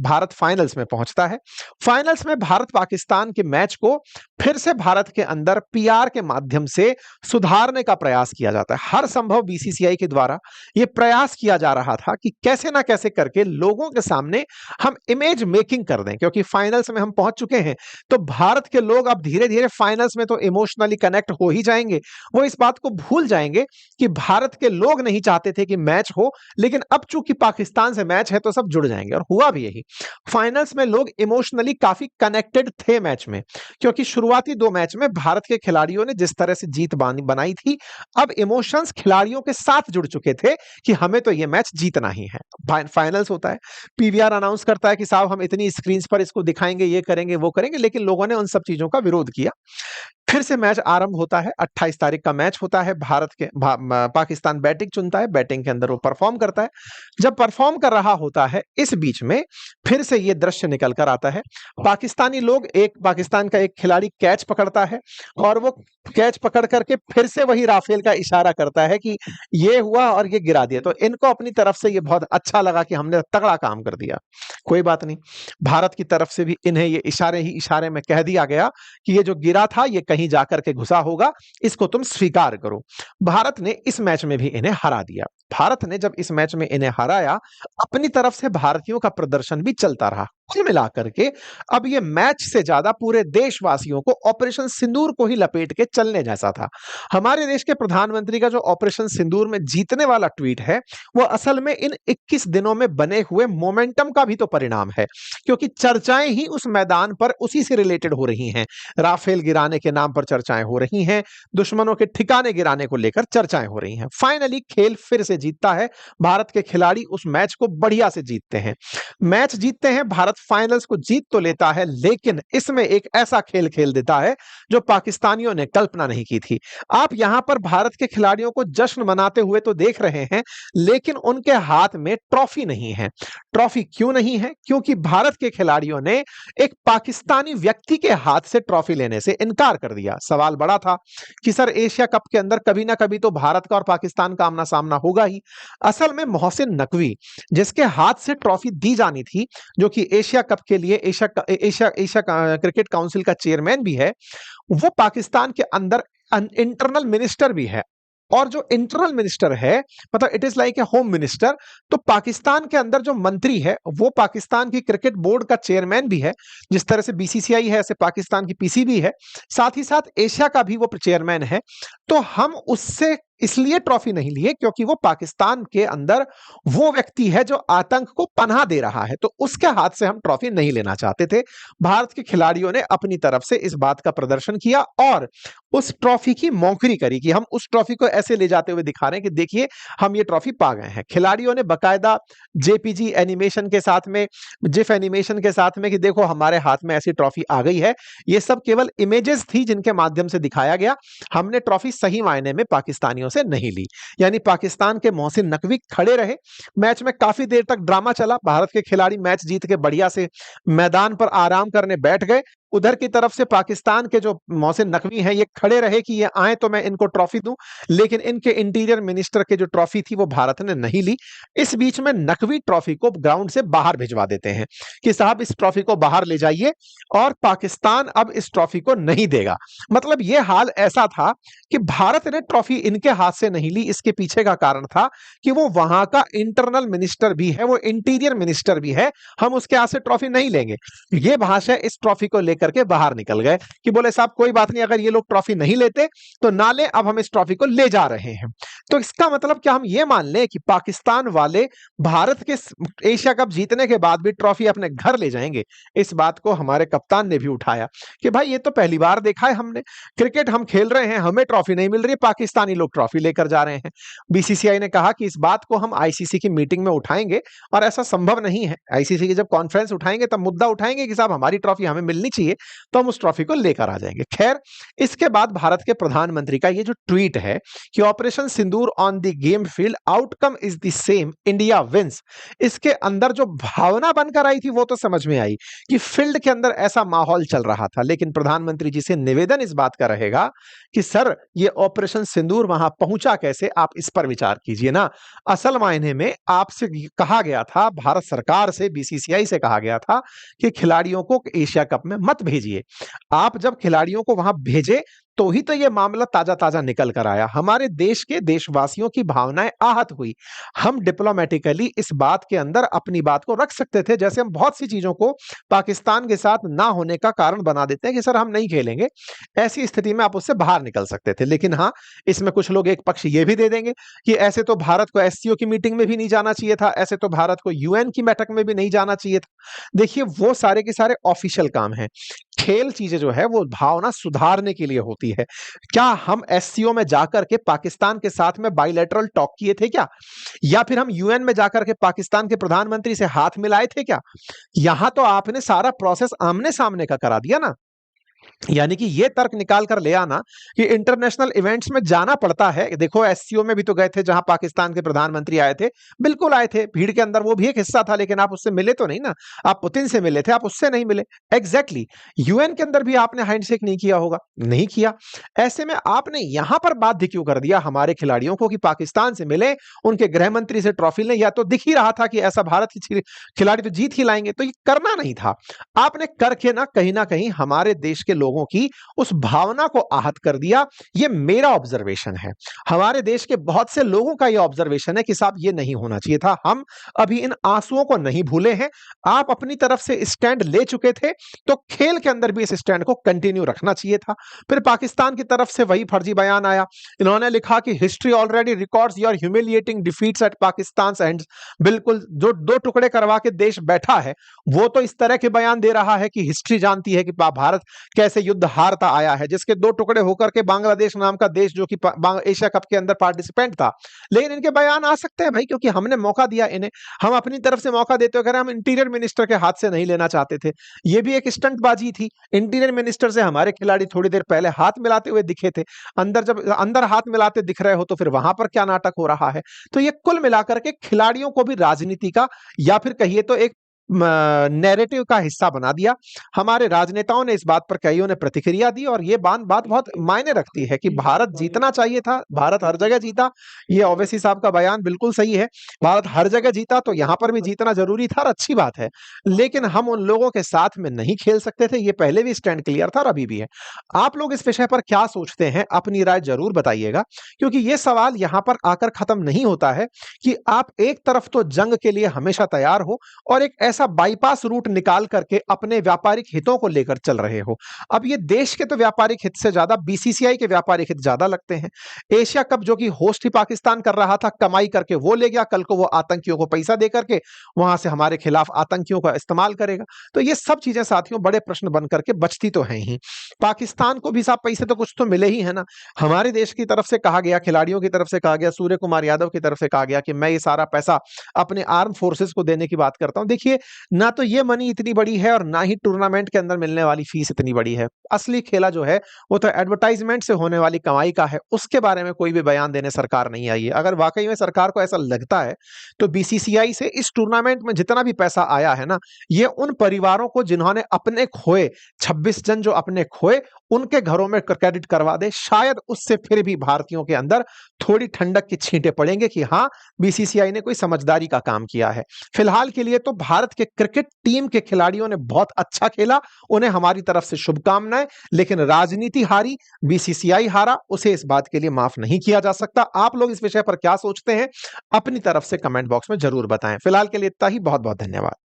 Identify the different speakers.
Speaker 1: Bharat finals में पहुंचता है। फाइनल्स में भारत पाकिस्तान के मैच को फिर से भारत के अंदर पीआर के माध्यम से सुधारने का प्रयास किया जाता है। हर संभव बीसीसीआई के द्वारा यह प्रयास किया जा रहा था कि कैसे ना कैसे करके लोगों के सामने हम इमेज मेकिंग कर दें, क्योंकि फाइनल्स में हम पहुंच चुके हैं तो भारत के लोग अब धीरे धीरे फाइनल्स में तो इमोशनली कनेक्ट हो ही जाएंगे। वो इस बात को भूल जाएंगे कि भारत के लोग नहीं चाहते थे कि मैच हो, लेकिन अब चूंकि पाकिस्तान से मैच है तो सब जुड़ जाएंगे, और हुआ भी यही। फाइनल्स में लोग इमोशनली काफी कनेक्टेड थे मैच में, क्योंकि शुरुआती 2 मैच में भारत के खिलाड़ियों ने जिस तरह से जीत बनाई थी, अब इमोशंस खिलाड़ियों के साथ जुड़ चुके थे कि हमें तो यह मैच जीतना ही है। फाइनल्स होता है, पीवीआर अनाउंस करता है कि साहब हम इतनी स्क्रीन पर इसको दिखाएंगे, ये करेंगे वो करेंगे, लेकिन लोगों ने उन सब चीजों का विरोध किया। फिर से मैच आरंभ होता है, 28 तारीख का मैच होता है। पाकिस्तान बैटिंग चुनता है, बैटिंग के अंदर वो परफॉर्म करता है। जब परफॉर्म कर रहा होता है, इस बीच में फिर से ये दृश्य निकल कर आता है। पाकिस्तान का एक खिलाड़ी कैच पकड़ता है और वो कैच पकड़ करके फिर से वही राफेल का इशारा करता है कि ये हुआ और ये गिरा दिया। तो इनको अपनी तरफ से ये बहुत अच्छा लगा कि हमने तगड़ा काम कर दिया। कोई बात नहीं, भारत की तरफ से भी इन्हें ये इशारे में कह दिया गया कि ये जो गिरा था ये कहीं जाकर के घुसा होगा, इसको तुम स्वीकार करो। भारत ने इस मैच में भी इन्हें हरा दिया। भारत ने जब इस मैच में इन्हें हराया, अपनी तरफ से भारतीयों का प्रदर्शन भी चलता रहा। कुल मिलाकर के अब ये मैच से ज्यादा पूरे देशवासियों को ऑपरेशन सिंदूर को ही लपेट के चलने जैसा था। हमारे देश के प्रधानमंत्री का जो ऑपरेशन सिंदूर में जीतने वाला ट्वीट है, वो असल में इन 21 दिनों में बने हुए मोमेंटम का भी तो परिणाम है, क्योंकि चर्चाएं ही उस मैदान पर उसी से रिलेटेड हो रही हैं। राफेल गिराने के नाम पर चर्चाएं हो रही हैं, दुश्मनों के ठिकाने गिराने को लेकर चर्चाएं हो रही हैं। फाइनली खेल फिर से जीतता है, भारत के खिलाड़ी उस मैच को बढ़िया से जीतते हैं। मैच जीतते हैं, भारत फाइनल्स को जीत तो लेता है, लेकिन इसमें एक ऐसा खेल खेल देता है जो पाकिस्तानियों ने कल्पना नहीं की थी। आप यहां पर भारत के खिलाड़ियों को जश्न मनाते हुए तो देख रहे हैं, लेकिन उनके हाथ में ट्रॉफी नहीं है। ट्रॉफी क्यों नहीं है? क्योंकि भारत के खिलाड़ियों ने एक पाकिस्तानी व्यक्ति के हाथ से ट्रॉफी लेने से इनकार कर दिया। सवाल बड़ा था कि सर एशिया कप के अंदर कभी ना कभी तो भारत का और पाकिस्तान का आमना सामना होगा ही। असल में मोहसिन नकवी, जिसके हाथ से ट्रॉफी दी जानी थी, जो कि एशिया कप के लिए एशिया क्रिकेट काउंसिल का चेयरमैन भी है, वो पाकिस्तान के अंदर इंटरनल मिनिस्टर भी है। और जो इंटरनल मिनिस्टर है, मतलब it is like a home minister, तो पाकिस्तान के अंदर जो मंत्री है वो पाकिस्तान की क्रिकेट बोर्ड का चेयरमैन भी है। जिस तरह से बीसीसीआई है, ऐसे पाकिस्तान की पीसीबी है, साथ ही साथ एशिया का भी वो चेयरमैन है। तो हम उससे इसलिए ट्रॉफी नहीं लिए क्योंकि वो पाकिस्तान के अंदर वो व्यक्ति है जो आतंक को पनाह दे रहा है, तो उसके हाथ से हम ट्रॉफी नहीं लेना चाहते थे। भारत के खिलाड़ियों ने अपनी तरफ से इस बात का प्रदर्शन किया और उस ट्रॉफी की मौखरी करी कि हम उस ट्रॉफी को ऐसे ले जाते हुए दिखा रहे हैं कि देखिए हम ये ट्रॉफी पा गए हैं। खिलाड़ियों ने बकायदा जेपीजी एनिमेशन के साथ में, जिफ एनिमेशन के साथ में कि देखो हमारे हाथ में ऐसी ट्रॉफी आ गई है। ये सब केवल इमेजेस थी जिनके माध्यम से दिखाया गया। हमने ट्रॉफी सही मायने में पाकिस्तानियों से नहीं ली। यानी पाकिस्तान के मोहसिन नकवी खड़े रहे। मैच में काफी देर तक ड्रामा चला। भारत के खिलाड़ी मैच जीत के बढ़िया से मैदान पर आराम करने बैठ गए। उधर की तरफ से पाकिस्तान के जो मोहसिन नकवी हैं, ये खड़े रहे कि ये आए तो मैं इनको ट्रॉफी दूं, लेकिन इनके इंटीरियर मिनिस्टर के जो ट्रॉफी थी वो भारत ने नहीं ली। इस बीच में नकवी ट्रॉफी को ग्राउंड से बाहर भिजवा देते हैं कि साहब इस ट्रॉफी को बाहर ले जाइए, और पाकिस्तान अब इस ट्रॉफी को नहीं देगा। मतलब ये हाल ऐसा था कि भारत ने ट्रॉफी इनके हाथ से नहीं ली। इसके पीछे का कारण था कि वो वहां का इंटरनल मिनिस्टर भी है, वो इंटीरियर मिनिस्टर भी है, हम उसके हाथ से ट्रॉफी नहीं लेंगे। ये भाषा इस ट्रॉफी को लेकर के बाहर निकल गए कि बोले साहब कोई बात नहीं, अगर ये लोग ट्रॉफी नहीं लेते तो ना ले, अब हम इस ट्रॉफी को ले जा रहे हैं। तो इसका मतलब क्या हम ये मान लें कि पाकिस्तान वाले भारत के एशिया कप जीतने के बाद भी ट्रॉफी अपने घर ले जाएंगे? इस बात को हमारे कप्तान ने भी उठाया कि भाई ये तो पहली बार देखा है हमने, क्रिकेट हम खेल रहे हैं, हमें ट्रॉफी नहीं मिल रही, पाकिस्तानी लोग ट्रॉफी लेकर जा रहे हैं। बीसीसीआई ने कहा कि इस बात को हम आईसीसी की मीटिंग में उठाएंगे और ऐसा संभव नहीं है। आईसीसी की जब कॉन्फ्रेंस उठाएंगे तब मुद्दा उठाएंगे कि साहब हमारी ट्रॉफी हमें मिलनी चाहिए। चाहिए तो हम उस ट्रॉफी को लेकर आ जाएंगे। खैर, इसके बाद भारत के प्रधानमंत्री का ये जो ट्वीट है कि operation Sindoor on the game field outcome is the same, India wins, इसके अंदर जो भावना बनकर आई थी वो तो समझ में आई कि फील्ड के अंदर ऐसा माहौल चल रहा था। लेकिन प्रधानमंत्री जी से निवेदन इस बात का रहेगा कि सर, ये ऑपरेशन सिंदूर वहां पहुंचा कैसे, आप इस पर विचार कीजिए ना। असल मायने में आपसे कहा गया था, भारत सरकार से, बीसीसीआई से कहा गया था कि खिलाड़ियों को एशिया कप में मत भेजिए। आप जब खिलाड़ियों को वहां भेजे तो ही तो ये मामला ताजा-ताजा निकल कर आया। हमारे देश के देशवासियों की भावनाएं आहत हुई। हम डिप्लोमैटिकली इस बात के अंदर अपनी बात को रख सकते थे, जैसे हम बहुत सी चीजों को पाकिस्तान के साथ ना होने का कारण बना देते हैं कि सर हम नहीं खेलेंगे। ऐसी स्थिति में आप उससे बाहर निकल सकते थे। लेकिन हाँ, इसमें कुछ लोग एक पक्ष ये भी दे देंगे कि ऐसे तो भारत को एससीओ की मीटिंग में भी नहीं जाना चाहिए था, ऐसे तो भारत को यूएन की बैठक में भी नहीं जाना चाहिए था। देखिए, वो सारे के सारे ऑफिशियल काम हैं। खेल चीजें जो है वो भावना सुधारने के लिए होती है। क्या हम एससीओ में जाकर के पाकिस्तान के साथ में बायलैटरल टॉक किए थे क्या? या फिर हम यूएन में जाकर के पाकिस्तान के प्रधानमंत्री से हाथ मिलाए थे क्या? यहां तो आपने सारा प्रोसेस आमने सामने का करा दिया ना। यानी कि ये तर्क निकाल कर ले आना कि इंटरनेशनल इवेंट्स में जाना पड़ता है। देखो, एससीओ में भी तो गए थे जहां पाकिस्तान के प्रधानमंत्री आए थे, बिल्कुल आए थे, भीड़ के अंदर वो भी एक हिस्सा था, लेकिन आप उससे मिले तो नहीं ना। आप पुतिन से मिले थे, आप उससे नहीं मिले। एग्जैक्टली। यूएन के अंदर भी आपने हैंडशेक नहीं किया होगा, नहीं किया। ऐसे में आपने यहां पर बाध्य क्यों कर दिया हमारे खिलाड़ियों को कि पाकिस्तान से मिले, उनके गृह मंत्री से ट्रॉफी लें? या तो दिख ही रहा था कि ऐसा भारत के खिलाड़ी तो जीत ही लाएंगे, तो ये करना नहीं था। आपने करके ना कहीं हमारे देश के लोगों की उस भावना को आहत कर दिया। ये मेरा ऑब्जर्वेशन है। हमारे देश के बहुत से लोगों का ये ऑब्जर्वेशन है कि साहब, ये नहीं होना चाहिए था। हम अभी इन आंसुओं को नहीं भूले हैं। आप अपनी तरफ से स्टैंड ले चुके थे, तो खेल के अंदर भी इस स्टैंड को कंटिन्यू रखना चाहिए था। फिर पाकिस्तान की तरफ से वही फर्जी बयान आया। इन्होंने लिखा कि history already records your humiliating defeats at Pakistan ends. बिल्कुल, जो दो टुकड़े करवा के देश बैठा है वो तो इस तरह के बयान दे रहा है कि हिस्ट्री जानती है कि भारत कैसे युद्ध हारता आया है, जिसके दो टुकड़े होकर के बांग्लादेश नाम का देश जो कि एशिया कप के अंदर पार्टिसिपेंट था। लेकिन इनके बयान आ सकते हैं भाई, क्योंकि हमने मौका दिया इन्हें। हम अपनी तरफ से मौका देते हुए हम इंटीरियर मिनिस्टर के हाथ से नहीं लेना चाहते थे। ये भी एक स्टंटबाजी थी। इंटीरियर मिनिस्टर से हमारे खिलाड़ी थोड़ी देर पहले हाथ मिलाते हुए दिखे थे। जब अंदर हाथ मिलाते दिख रहे हो तो फिर वहां पर क्या नाटक हो रहा है? तो ये कुल मिलाकर के खिलाड़ियों को भी राजनीति का, या फिर कहिए तो एक नैरेटिव का हिस्सा बना दिया। हमारे राजनेताओं ने इस बात पर कईयों ने प्रतिक्रिया दी, और ये बात बहुत मायने रखती है कि भारत जीतना चाहिए था। भारत हर जगह जीता। ये ओवैसी साहब का बयान बिल्कुल सही है। भारत हर जगह जीता, तो यहां पर भी जीतना जरूरी था और अच्छी बात है। लेकिन हम उन लोगों के साथ में नहीं खेल सकते थे। ये पहले भी स्टैंड क्लियर था और अभी भी है। आप लोग इस विषय पर क्या सोचते हैं, अपनी राय जरूर बताइएगा, क्योंकि ये सवाल यहां पर आकर खत्म नहीं होता है कि आप एक तरफ तो जंग के लिए हमेशा तैयार हो और एक ऐसा बाईपास रूट निकाल करके अपने व्यापारिक हितों को लेकर चल रहे हो। अब ये देश के तो व्यापारिक हित से ज्यादा बीसीसीआई के व्यापारिक हित ज्यादा लगते हैं। एशिया कप जो कि होस्ट ही पाकिस्तान कर रहा था, कमाई करके वो ले गया, कल को वो आतंकियों को पैसा दे करके वहां से हमारे खिलाफ आतंकियों का इस्तेमाल करेगा। तो ये सब चीजें साथियों बड़े प्रश्न बन करके बचती तो हैं ही। पाकिस्तान को भी साहब पैसे तो कुछ तो मिले ही है ना। हमारे देश की तरफ से कहा गया, खिलाड़ियों की तरफ से कहा गया, सूर्य कुमार यादव की तरफ से कहा गया कि मैं ये सारा पैसा अपने आर्म फोर्सेस को देने की बात करता हूं। देखिए, ना तो ये मनी इतनी बड़ी है और ना ही टूर्नामेंट के अंदर मिलने वाली फीस इतनी बड़ी है। असली खेला जो है वो तो एडवर्टाइजमेंट से होने वाली कमाई का है। उसके बारे में कोई भी बयान देने सरकार नहीं आई है। अगर वाकई में सरकार को ऐसा लगता है तो बीसीसीआई से इस टूर्नामेंट में जितना भी पैसा आया है ना, ये उन परिवारों को जिन्होंने अपने खोए, 26 जन जो अपने खोए, उनके घरों में क्रेडिट करवा दे। शायद उससे फिर भी भारतीयों के अंदर थोड़ी ठंडक की छींटे पड़ेंगे कि हाँ, बीसीसीआई ने कोई समझदारी का काम किया है। फिलहाल के लिए तो भारत के क्रिकेट टीम के खिलाड़ियों ने बहुत अच्छा खेला, उन्हें हमारी तरफ से शुभकामनाएं। लेकिन राजनीति हारी, बीसीसीआई हारा, उसे इस बात के लिए माफ नहीं किया जा सकता। आप लोग इस विषय पर क्या सोचते हैं, अपनी तरफ से कमेंट बॉक्स में जरूर बताएं। फिलहाल के लिए इतना ही। बहुत बहुत धन्यवाद।